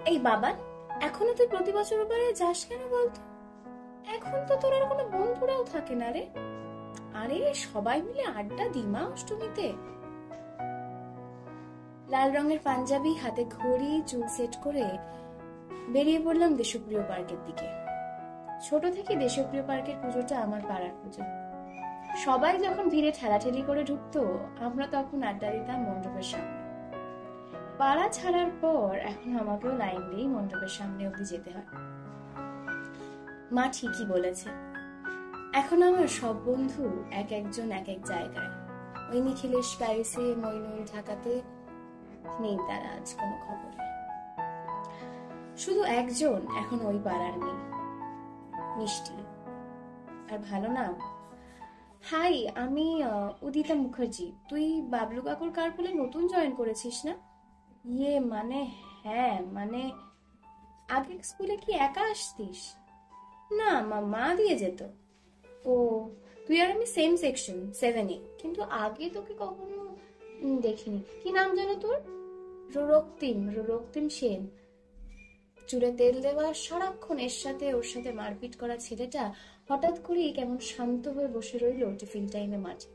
এই বাবা, এখনো তুই প্রতি বছর বারে যাস কেন বলতো? এখন তো তোর আর কোনো বন্ধুরাও থাকে না রে। আরে সবাই মিলে আড্ডা দিই মা অষ্টমীতে। লাল রঙের পাঞ্জাবি, হাতে ঘড়ি, চুল সেট করে বেরিয়ে পড়লাম দেশপ্রিয় পার্কের দিকে। ছোট থেকে দেশপ্রিয় পার্কের পুজোটা আমার পাড়ার পুজো। সবাই যখন ভিড়ে ঠেলাঠেলি করে ঢুকতো, আমরা তখন আড্ডা দিতাম মণ্ডপের সামনে। পাড়া ছাড়ার পর এখন আমাকেও লাইন দিয়েই মণ্ডপের সামনে অব্দি যেতে হয়। মা ঠিকই বলেছে, এখন আমার সব বন্ধু এক একজন এক এক জায়গায়। ওই নিখিলেশ প্যারিসে, মইনুল ঢাকাতে, নেই তারা আজ কোনো খবরে। শুধু একজন এখন ওই পাড়ার নেই, মিষ্টি। আর ভালো নাম। হাই, আমি উদিতা মুখার্জি। তুই বাবলু কাকুর কারপুলে নতুন জয়েন করেছিস না? ইয়ে মানে, হ্যাঁ মানে, আগে স্কুলে কি একা আসতিস? না, মা দিয়ে যেত। ও, তুই আর আমি সেম সেকশন 7-এ, কিন্তু আগে তোকে কখনো দেখিনি। কি নাম জানো তোর? রক্তিম সেন। চুলে তেল দেওয়া, সারাক্ষণ ওর সাথে মারপিট করা ছেলেটা হঠাৎ করেই কেমন শান্ত হয়ে বসে রইল টিফিন টাইমে মাঠে।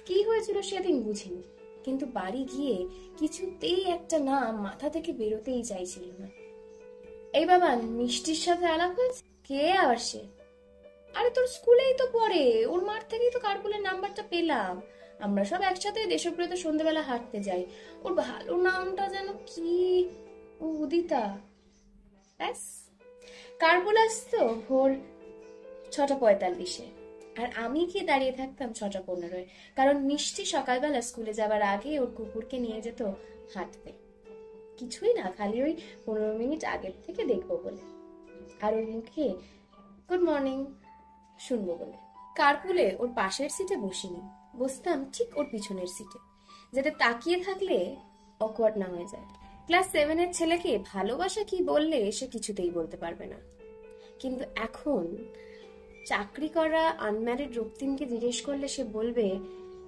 কি হয়েছিল সেদিন বুঝিনি, কিন্তু বাড়ি গিয়ে কিছুতেই একটা নাম মাথা থেকে বেরোতেই চাইছিল না। এই বাবা, মিষ্টির সাথে আলাপ হয়েছে? কে আবার সে? আরে তোর স্কুলেই তো পড়ে, ওর মাঠ থেকেই তো কার্পুলের নাম্বারটা পেলাম। আমরা সব একসাথে দেশপ্রিয়তে সন্ধ্যেবেলা হাঁটতে যাই। ওর ভালো নামটা যেন কি, উদিতা। ব্যাস, কার্পুল আসতো ভোর 6:45-এ, আর আমি গিয়ে দাঁড়িয়ে থাকতাম 6:15-এ, কারণ মিষ্টি সকালবেলা স্কুলে যাবার আগে ওর কুকুরকে নিয়ে যেত হাঁটতে। কিছুই না, খালি ওই 15 মিনিট আগের থেকে দেখবো বলে, আর ওর মুখে গুড মর্নিং শুনবো বলে। কার্পুলে ওর পাশের সিটে বসিনি, বসতাম ঠিক ওর পিছনের সিটে, যাতে তাকিয়ে থাকলে অকওয়ার্ড না হয়ে যায়। ক্লাস 7-এর ছেলেকে ভালোবাসা কি বললে সে কিছুতেই বলতে পারবে না, কিন্তু এখন চাকরি করা আনম্যারিড রক্তিমকে জিজ্ঞেস করলে সে বলবে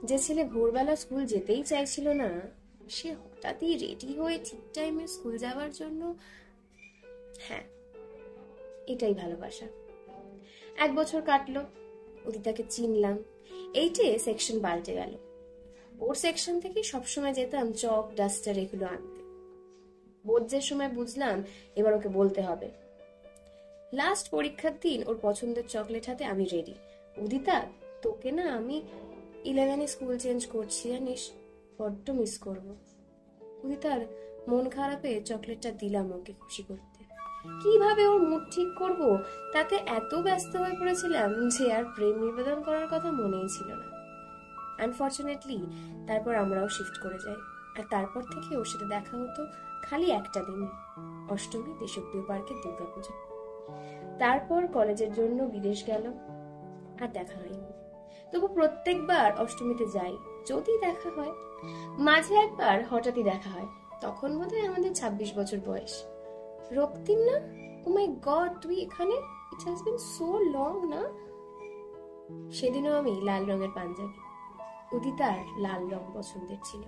যে ছেলে ভোরবেলা স্কুল যেতেই চাইছিল না, সে হঠাৎই রেডি হয়ে ঠিক টাইমে স্কুল যাওয়ার জন্য। হ্যাঁ, এটাই ভালোবাসা। 1 বছর কাটলো, উদিতাকে চিনলাম। 8-এ সেকশন পাল্টে গেল। ওর সেকশন থেকে সবসময় যেতাম চক, ডাস্টার এগুলো আনতে। বোর্ডের সময় বুঝলাম এবার ওকে বলতে হবে। লাস্ট পরীক্ষার দিন ওর পছন্দের চকলেট হাতে আমি রেডি। উদিতা, তোকে না আমি 11-এ স্কুল চেঞ্জ করছি জানিস, বড্ড মিস করবো। উদিতার মন খারাপে চকলেটটা দিলাম ওকে খুশি করতে। কিভাবে ওর মুড ঠিক করব, তাতে এত ব্যস্ত হয়ে পড়েছিলাম যে আর প্রেম নিবেদন করার কথা মনেই ছিল না। আনফরচুনেটলি তারপর আমরাও শিফট করে যাই, আর তারপর থেকে ওর সাথে দেখা হতো খালি একটা দিনই, অষ্টমী, দেশপ্রিয় পার্কের দুর্গাপুজো। তারপর কলেজের জন্য বিদেশ গেল, আর দেখা হয়নি। তবু প্রত্যেকবার অষ্টমীতে যাই, যদি দেখা হয়। মাঝে একবার হঠাৎই দেখা হয়, তখন বোধহয় আমাদের 26 বছর বয়স। রক্তিম না? ও মাই গড, তুই এখানে? It has been so long না? সেদিনও আমি লাল রঙের পাঞ্জাবি। উদিতার লাল রং পছন্দের ছিল।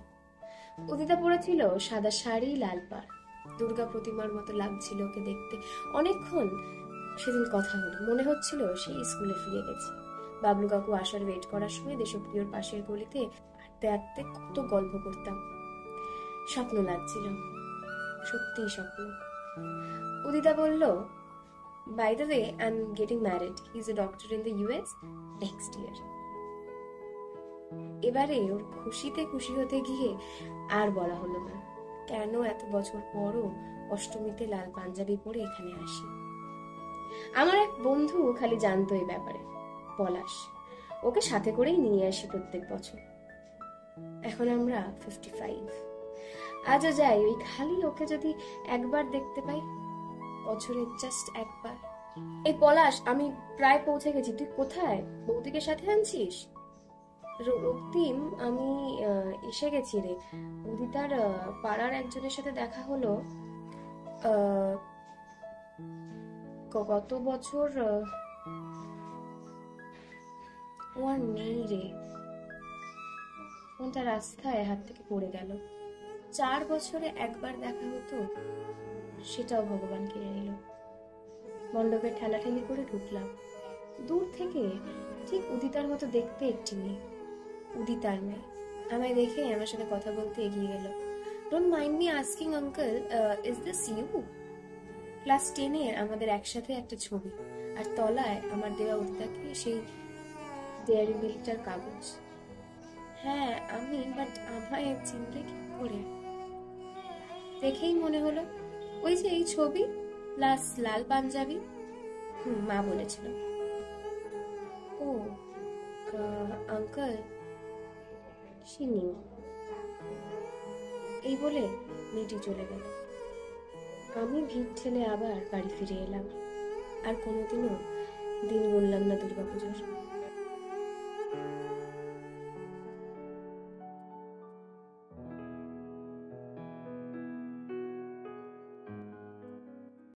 উদিতা পরেছিল সাদা শাড়ি, লাল পাড়। দুর্গা প্রতিমার মতো লাগছিল ওকে দেখতে। অনেকক্ষণ সেদিন কথা হলো, মনে হচ্ছিল সেই স্কুলে ফিরে গেছি। বাবলু কাকু আসার ওয়েট করার সময় দেশপ্রিয়র পাশের গলিতে হাঁটতে হাঁটতে কত গল্প করতাম। স্বপ্ন লাগছিল, সত্যিই স্বপ্ন। উদিতা বলল, by the way, I am getting married. He is a doctor in the US next year. এবারে ওর খুশিতে খুশি হতে গিয়ে আর বলা হলো না কেন এত বছর পরও অষ্টমীতে লাল পাঞ্জাবি পরে এখানে আসি। আমার এক বন্ধু খালি জানতো এই ব্যাপারে, পলাশ। ওকে সাথে করেই নিয়ে আসি প্রত্যেক বছর। এখন আমরা 55। আজও যাই, ওই খালি ওকে যদি একবার দেখতে পাই, বছরে জাস্ট একবার। এই পলাশ, আমি প্রায় পৌঁছে গেছি। তুই কোথায়? বৌদিকে সাথে আনছিস? রক্তিম, আমি এসে গেছি রে। উদিতার পাড়ার একজনের সাথে দেখা হলো। গত বছর ও আর নেই রে। ফোনটা রাস্তায় হাত থেকে পড়ে গেল। 4 বছরে একবার দেখা হতো, সেটাও ভগবান কেড়ে নিল। মণ্ডপে ঠেলাঠেলি করে ঢুকলাম। দূর থেকে ঠিক উদিতার মতো দেখতে একটি মেয়ে। উদিতার মেয়ে আমায় দেখে আমার সাথে কথা বলতে এগিয়ে গেল। Don't mind me asking uncle, is this you? Class 10-এর আমাদের একসাথে একটা ছবি, আর তলায় আমার দেওয়া উদিতাকে সেই ডেয়ারি মিল্কটার কাগজ। হ্যাঁ আমি, বাট আমায় চিনলে কি করে? দেখেই মনে হলো ওই যে এই ছবি প্লাস লাল পাঞ্জাবি। মা বলেছিল। ও আঙ্কেল, চিনি। এই বলে মেয়েটি চলে গেল। আমি ভিড় ঠেলে আবার বাড়ি ফিরে এলাম। আর কোনোদিনও দিন বললাম না দুর্গাপুজোর।